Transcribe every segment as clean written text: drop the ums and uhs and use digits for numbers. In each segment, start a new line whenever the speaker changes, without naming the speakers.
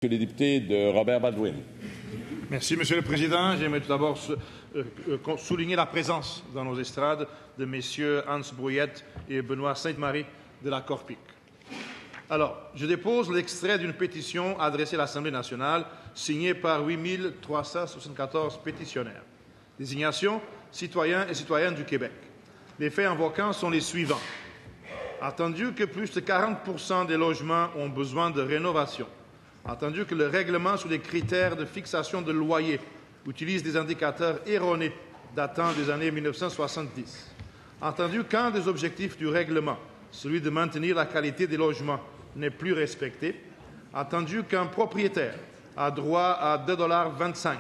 Que les députés de Robert Baldwin.
Merci, Monsieur le Président. J'aimerais tout d'abord souligner la présence dans nos estrades de messieurs Hans Brouillette et Benoît Sainte-Marie de la Corpic. Alors, je dépose l'extrait d'une pétition adressée à l'Assemblée nationale, signée par 8 374 pétitionnaires. Désignation citoyens et citoyennes du Québec. Les faits invoquants sont les suivants. Attendu que plus de 40% des logements ont besoin de rénovation, attendu que le règlement sur les critères de fixation de loyer utilise des indicateurs erronés datant des années 1970, attendu qu'un des objectifs du règlement, celui de maintenir la qualité des logements, n'est plus respecté, attendu qu'un propriétaire a droit à 2,25 $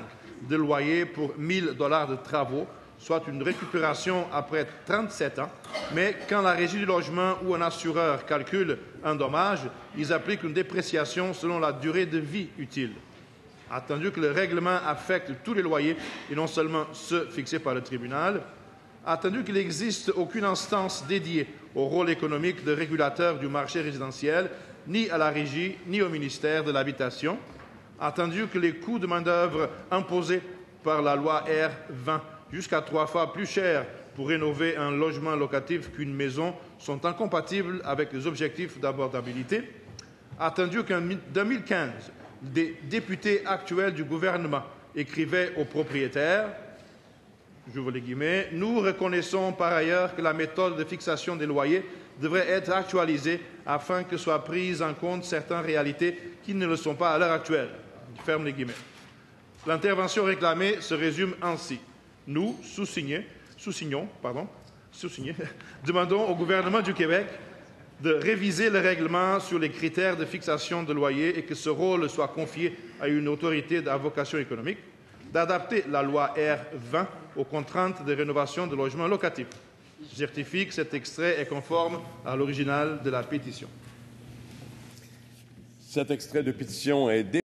de loyer pour 1 000 $ de travaux, soit une récupération après 37 ans, mais quand la Régie du logement ou un assureur calcule un dommage, ils appliquent une dépréciation selon la durée de vie utile. Attendu que le règlement affecte tous les loyers et non seulement ceux fixés par le tribunal, attendu qu'il n'existe aucune instance dédiée au rôle économique de régulateur du marché résidentiel, ni à la Régie, ni au ministère de l'Habitation, attendu que les coûts de main-d'œuvre imposés par la loi R20 jusqu'à 3 fois plus cher pour rénover un logement locatif qu'une maison sont incompatibles avec les objectifs d'abordabilité, attendu qu'en 2015, des députés actuels du gouvernement écrivaient aux propriétaires, j'ouvre les guillemets, « Nous reconnaissons par ailleurs que la méthode de fixation des loyers devrait être actualisée afin que soient prises en compte certaines réalités qui ne le sont pas à l'heure actuelle. » Ferme les guillemets. L'intervention réclamée se résume ainsi. Nous, sous-signés, demandons au gouvernement du Québec de réviser le règlement sur les critères de fixation de loyer et que ce rôle soit confié à une autorité à vocation économique, d'adapter la loi R20 aux contraintes de rénovation de logements locatifs. Je certifie que cet extrait est conforme à l'original de la pétition.
Cet extrait de pétition est